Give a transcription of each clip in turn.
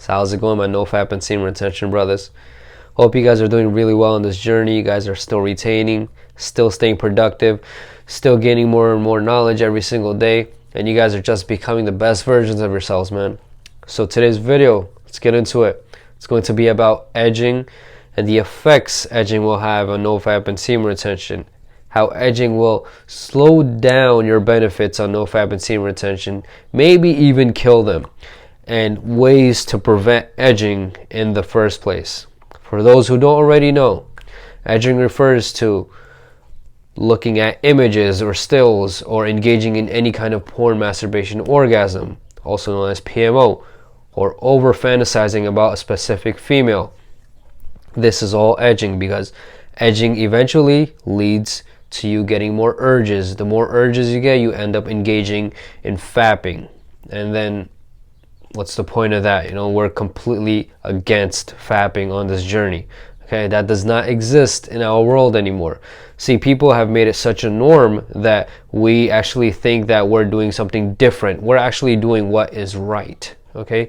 So how's it going, my no-fap and semen retention brothers? Hope you guys are doing really well on this journey. You guys are still retaining, still staying productive, still gaining more and more knowledge every single day, and you guys are just becoming the best versions of yourselves, man. So today's video, let's get into it. It's going to be about edging and the effects edging will have on no-fap and semen retention. How edging will slow down your benefits on no-fap and semen retention, maybe even kill them, and ways to prevent edging in the first place. For those who don't already know, edging refers to looking at images or stills or engaging in any kind of porn, masturbation, orgasm, also known as PMO, or over fantasizing about a specific female. This is all edging, because edging eventually leads to you getting more urges. The more urges you get, you end up engaging in fapping. And then what's the point of that? You know, we're completely against fapping on this journey. Okay, that does not exist in our world anymore. See, people have made it such a norm that we actually think that we're doing something different. We're actually doing what is right. Okay,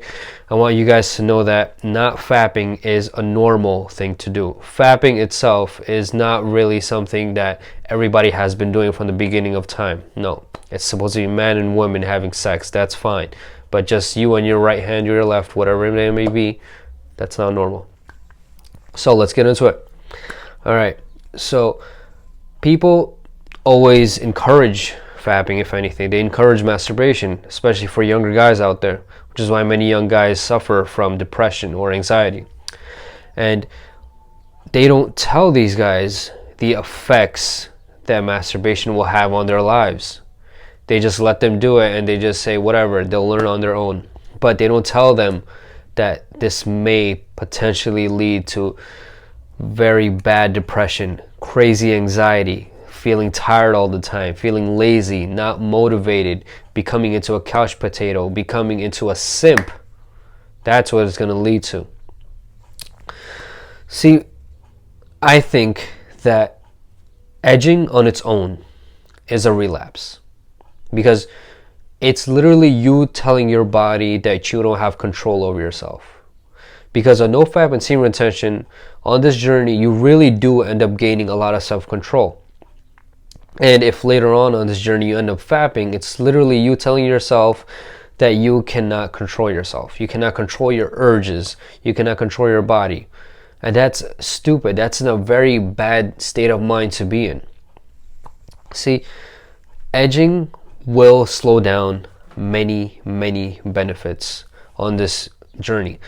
I want you guys to know that not fapping is a normal thing to do. Fapping itself is not really something that everybody has been doing from the beginning of time. No, it's supposed to be man and woman having sex. That's fine. But just you and your right hand, your left, whatever it may be, that's not normal. So let's get into it. All right. So people always encourage fapping. If anything, they encourage masturbation, especially for younger guys out there, which is why many young guys suffer from depression or anxiety. And they don't tell these guys the effects that masturbation will have on their lives. They just let them do it and they just say whatever, they'll learn on their own. But they don't tell them that this may potentially lead to very bad depression, crazy anxiety, feeling tired all the time, feeling lazy, not motivated, becoming into a couch potato, becoming into a simp. That's what it's going to lead to. See, I think that edging on its own is a relapse, because it's literally you telling your body that you don't have control over yourself. Because on no-fap and semen retention, on this journey, you really do end up gaining a lot of self-control. And if later on this journey you end up fapping, it's literally you telling yourself that you cannot control yourself. You cannot control your urges. You cannot control your body. And that's stupid. That's in a very bad state of mind to be in. See, edging will slow down many benefits on this journey,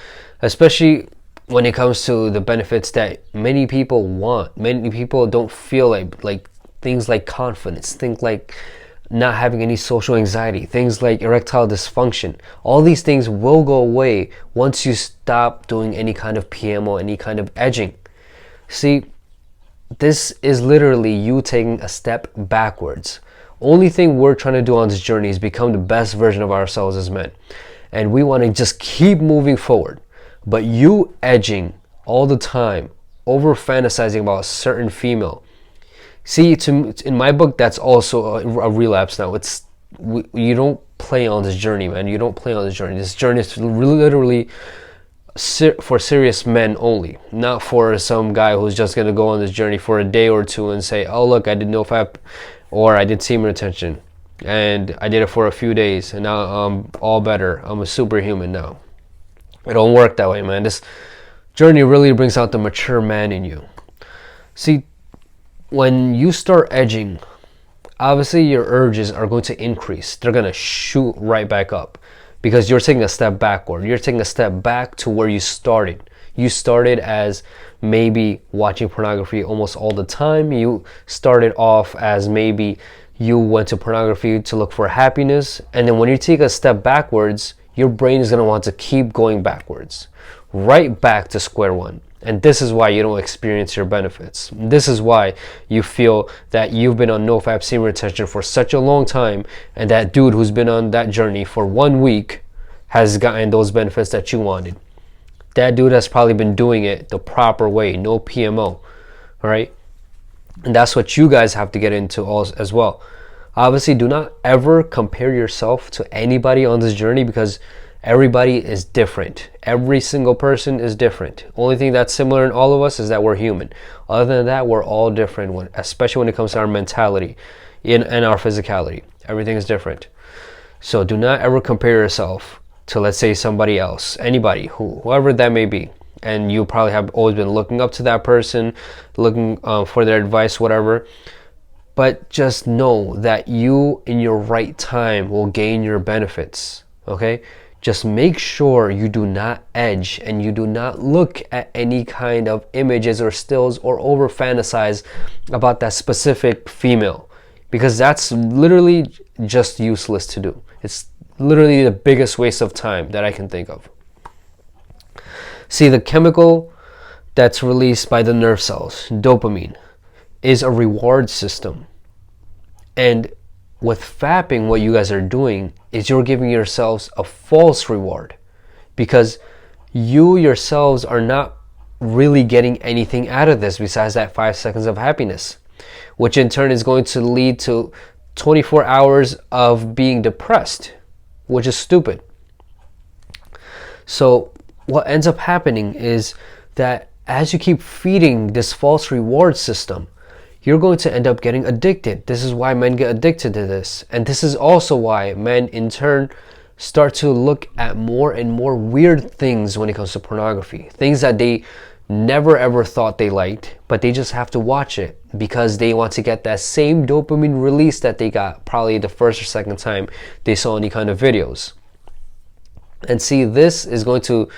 especially when it comes to the benefits that many people want. Many people don't feel like things like confidence, things like not having any social anxiety, things like erectile dysfunction. All these things will go away once you stop doing any kind of PMO, any kind of edging. See, this is literally you taking a step backwards. Only thing we're trying to do on this journey is become the best version of ourselves as men. And we want to just keep moving forward. But you edging all the time, over fantasizing about a certain female. See, in my book, that's also a relapse now. You don't play on this journey, man. You don't play on this journey. This journey is literally for serious men only, not for some guy who's just going to go on this journey for a day or two and say, oh, look, I did no-fap or I did semen retention and I did it for a few days and now I'm all better. I'm a superhuman now. It don't work that way, man. This journey really brings out the mature man in you. See, when you start edging, obviously your urges are going to increase. They're going to shoot right back up because you're taking a step backward. You're taking a step back to where you started. You started as maybe watching pornography almost all the time. You started off as maybe you went to pornography to look for happiness. And then when you take a step backwards, your brain is going to want to keep going backwards, right back to square one. And this is why you don't experience your benefits. This is why you feel that you've been on no-fap semen retention for such a long time, and that dude who's been on that journey for 1 week has gotten those benefits that you wanted. That dude has probably been doing it the proper way, no PMO, all right? And that's what you guys have to get into as well. Obviously, do not ever compare yourself to anybody on this journey, because Everybody is different. Every single person is different. Only thing that's similar in all of us is that we're human. Other than that, we're all different, especially when it comes to our mentality and our physicality. Everything is different. So do not ever compare yourself to, let's say, somebody else, anybody, whoever that may be. And you probably have always been looking up to that person, looking for their advice, whatever. But just know that you, in your right time, will gain your benefits. Okay? Just make sure you do not edge and you do not look at any kind of images or stills or over fantasize about that specific female, because that's literally just useless to do. It's literally the biggest waste of time that I can think of. See, the chemical that's released by the nerve cells, dopamine, is a reward system. And with fapping, what you guys are doing is you're giving yourselves a false reward, because you yourselves are not really getting anything out of this besides that 5 seconds of happiness, which in turn is going to lead to 24 hours of being depressed, which is stupid. So what ends up happening is that as you keep feeding this false reward system, you're going to end up getting addicted. This is why men get addicted to this. And this is also why men in turn start to look at more and more weird things when it comes to pornography. Things that they never ever thought they liked, but they just have to watch it because they want to get that same dopamine release that they got probably the first or second time they saw any kind of videos. And see, this is going to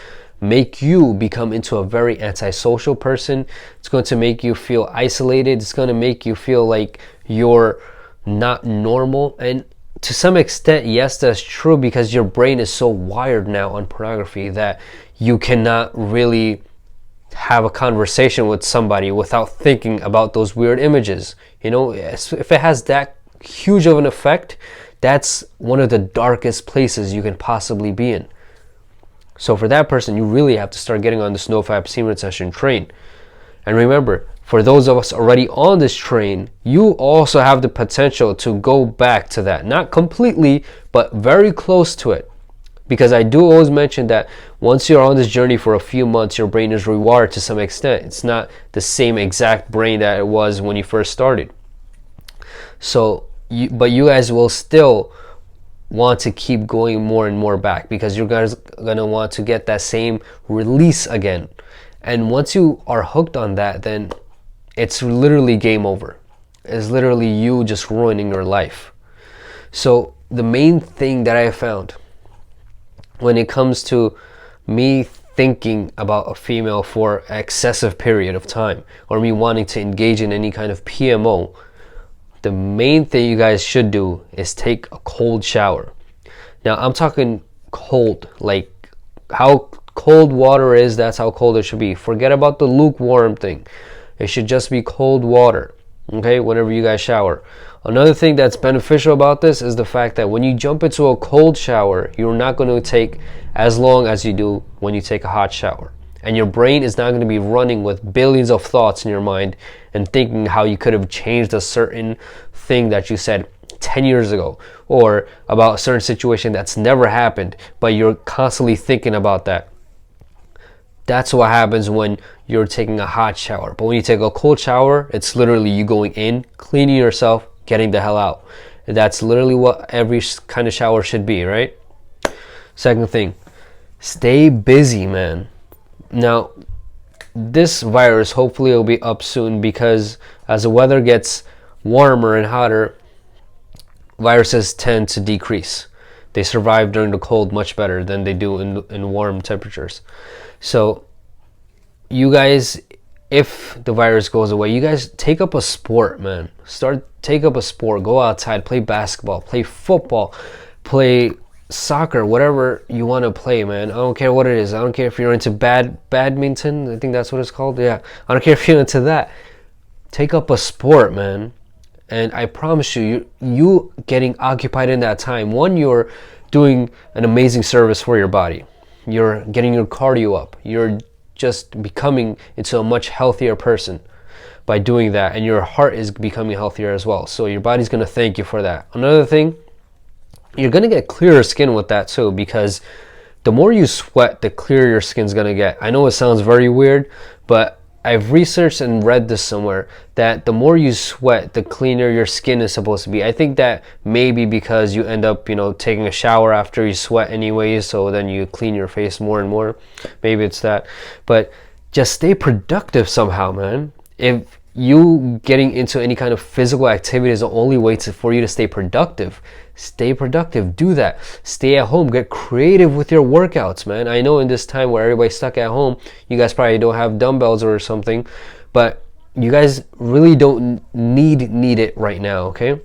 make you become into a very antisocial person. It's going to make you feel isolated. It's going to make you feel like you're not normal. And to some extent, yes, that's true, because your brain is so wired now on pornography that you cannot really have a conversation with somebody without thinking about those weird images. You know, if it has that huge of an effect, that's one of the darkest places you can possibly be in. So for that person, you really have to start getting on this NoFap semen retention train. And remember, for those of us already on this train, you also have the potential to go back to that. Not completely, but very close to it. Because I do always mention that once you're on this journey for a few months, your brain is rewired to some extent. It's not the same exact brain that it was when you first started. So, but you guys will still want to keep going more and more back, because you guys are going to want to get that same release again. And once you are hooked on that, then it's literally game over. It's literally you just ruining your life. So the main thing that I have found when it comes to me thinking about a female for an excessive period of time, or me wanting to engage in any kind of PMO, the main thing you guys should do is take a cold shower. Now, I'm talking cold, like how cold water is, that's how cold it should be. Forget about the lukewarm thing. It should just be cold water, okay, whenever you guys shower. Another thing that's beneficial about this is the fact that when you jump into a cold shower, you're not going to take as long as you do when you take a hot shower. And your brain is not going to be running with billions of thoughts in your mind and thinking how you could have changed a certain thing that you said 10 years ago, or about a certain situation that's never happened, but you're constantly thinking about that. That's what happens when you're taking a hot shower. But when you take a cold shower, it's literally you going in, cleaning yourself, getting the hell out. And that's literally what every kind of shower should be, right? Second thing, stay busy, man. Now, this virus hopefully will be up soon, because as the weather gets warmer and hotter, viruses tend to decrease. They survive during the cold much better than they do in warm temperatures. So you guys, if the virus goes away, you guys take up a sport, man. Take up a sport. Go outside, play basketball, play football, play soccer, whatever you want to play, man. I don't care what it is. I don't care if you're into badminton. I think that's what it's called. Yeah, I don't care if you're into that. Take up a sport, man. And I promise you getting occupied in that time, one, you're doing an amazing service for your body. You're getting your cardio up. You're just becoming into a much healthier person by doing that, and your heart is becoming healthier as well. So your body's going to thank you for that. Another thing, you're going to get clearer skin with that too, because the more you sweat, the clearer your skin's gonna get. I know it sounds very weird, but I've researched and read this somewhere that the more you sweat, the cleaner your skin is supposed to be. I think that maybe because you end up, taking a shower after you sweat anyways, so then you clean your face more and more. Maybe it's that. But just stay productive somehow, man. If you getting into any kind of physical activity is the only way for you to stay productive, do that. Stay at home, get creative with your workouts, man. I know in this time where everybody's stuck at home, you guys probably don't have dumbbells or something, but you guys really don't need it right now. Okay,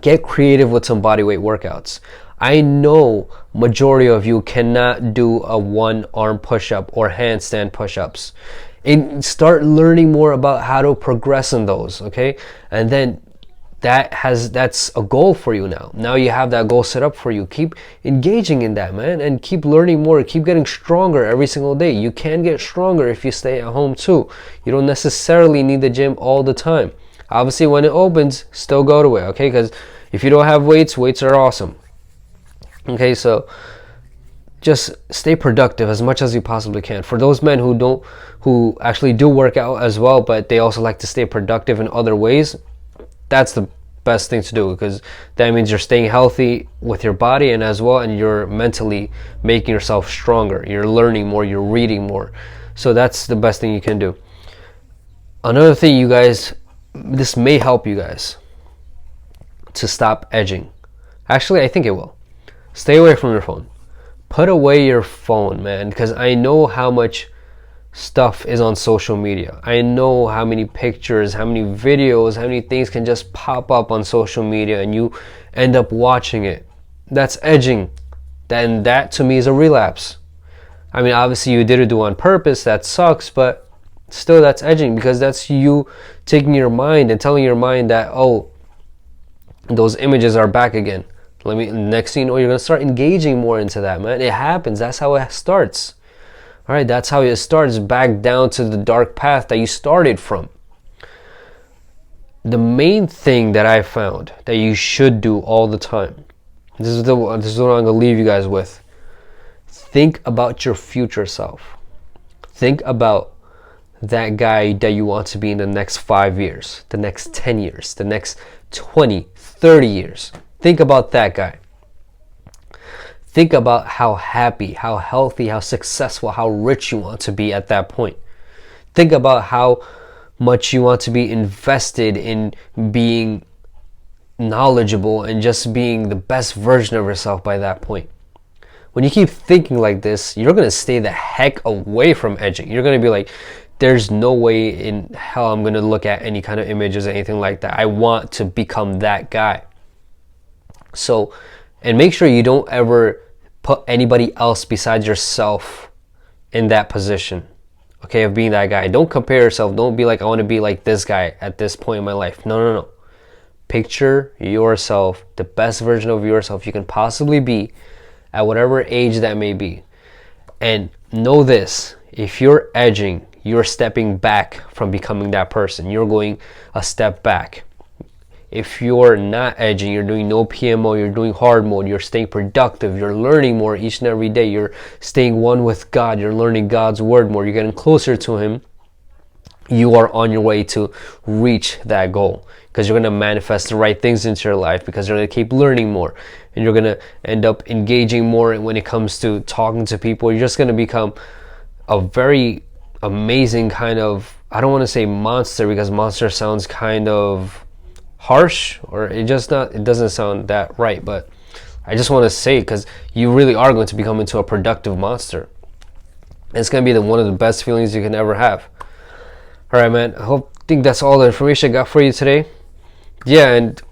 get creative with some bodyweight workouts. I know majority of you cannot do a one arm push-up or handstand push-ups, and start learning more about how to progress in those. Okay, and then that's a goal for you now. Now you have that goal set up for you. Keep engaging in that, man, and keep learning more. Keep getting stronger every single day. You can get stronger if you stay at home too. You don't necessarily need the gym all the time. Obviously, when it opens, still go to it, okay? Because if you don't have weights are awesome. Okay, so just stay productive as much as you possibly can. For those men who actually do work out as well, but they also like to stay productive in other ways, that's the best thing to do, because that means you're staying healthy with your body and you're mentally making yourself stronger. You're learning more, you're reading more. So that's the best thing you can do. Another thing, you guys, this may help you guys to stop edging. Actually, I think it will. Stay away from your phone. Put away your phone, man, because I know how much stuff is on social media. I know how many pictures, how many videos, how many things can just pop up on social media and you end up watching it. That's edging. Then that to me is a relapse. I mean, obviously you didn't do it on purpose, that sucks, but still that's edging, because that's you taking your mind and telling your mind that, oh, those images are back again. Next thing you know, you're gonna start engaging more into that, man. It happens. That's how it starts. All right, that's how it starts, back down to the dark path that you started from. The main thing that I found that you should do all the time, this is what I'm going to leave you guys with. Think about your future self. Think about that guy that you want to be in the next 5 years, the next 10 years, the next 20, 30 years. Think about that guy. Think about how happy, how healthy, how successful, how rich you want to be at that point. Think about how much you want to be invested in being knowledgeable and just being the best version of yourself by that point. When you keep thinking like this, you're going to stay the heck away from edging. You're going to be like, there's no way in hell I'm going to look at any kind of images or anything like that. I want to become that guy. So, and make sure you don't ever put anybody else besides yourself in that position, okay, of being that guy. Don't compare yourself. Don't be like, I want to be like this guy at this point in my life. No. Picture yourself, the best version of yourself you can possibly be at whatever age that may be. And know this, if you're edging, you're stepping back from becoming that person. You're going a step back. If you're not edging, you're doing no PMO, you're doing hard mode, you're staying productive, you're learning more each and every day, you're staying one with God, you're learning God's word more, you're getting closer to Him, you are on your way to reach that goal, because you're going to manifest the right things into your life, because you're going to keep learning more, and you're going to end up engaging more when it comes to talking to people. You're just going to become a very amazing kind of, I don't want to say monster, because monster sounds kind of harsh, or it doesn't sound that right, but I just want to say it because you really are going to become into a productive monster. It's going to be one of the best feelings you can ever have. All right, man, think that's all the information I got for you today. Yeah, and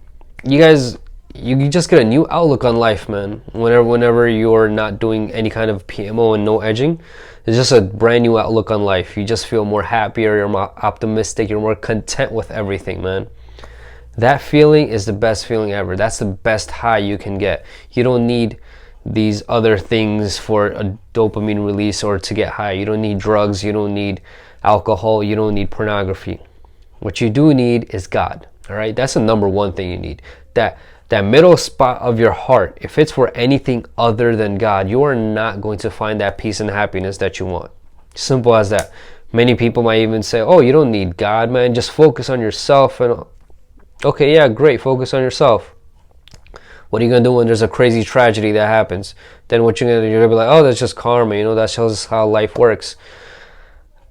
you guys, you just get a new outlook on life, man. Whenever you're not doing any kind of PMO and no edging, it's just a brand new outlook on life. You just feel more happier, you're more optimistic, you're more content with everything, man. That feeling is the best feeling ever. That's the best high you can get. You don't need these other things for a dopamine release or to get high. You don't need drugs, you don't need alcohol, you don't need pornography. What you do need is God. All right, that's the number one thing you need. That that middle spot of your heart, if it's for anything other than God, you are not going to find that peace and happiness that you want. Simple as that. Many people might even say, oh, you don't need God, man, just focus on yourself. And okay, yeah, great, focus on yourself. What are you gonna do when there's a crazy tragedy that happens? Then what you're gonna do, you're gonna be like, oh, that's just karma, you know, that's just how life works.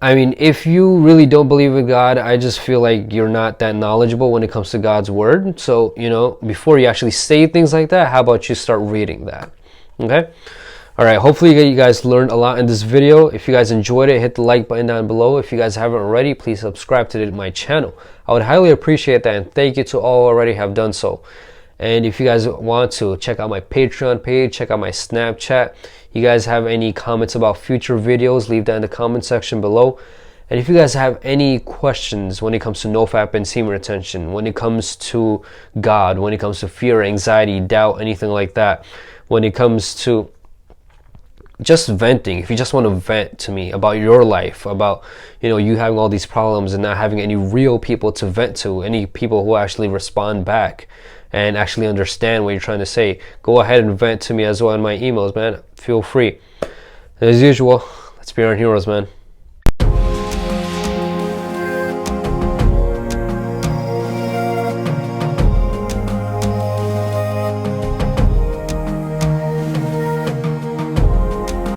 I mean, if you really don't believe in God, I just feel like you're not that knowledgeable when it comes to God's word. So, you know, before you actually say things like that, how about you start reading that? Okay? All right, hopefully you guys learned a lot in this video. If you guys enjoyed it, hit the like button down below. If you guys haven't already, please subscribe to my channel. I would highly appreciate that, and thank you to all who already have done so. And if you guys want to, check out my Patreon page, check out my Snapchat. You guys have any comments about future videos, leave that in the comment section below. And if you guys have any questions when it comes to nofap and semen retention, when it comes to God, when it comes to fear, anxiety, doubt, anything like that, when it comes to just venting, if you just want to vent to me about your life, about, you know, you having all these problems and not having any real people to vent to, any people who actually respond back and actually understand what you're trying to say, go ahead and vent to me as well in my emails, man. Feel free. As usual, let's be our heroes, man.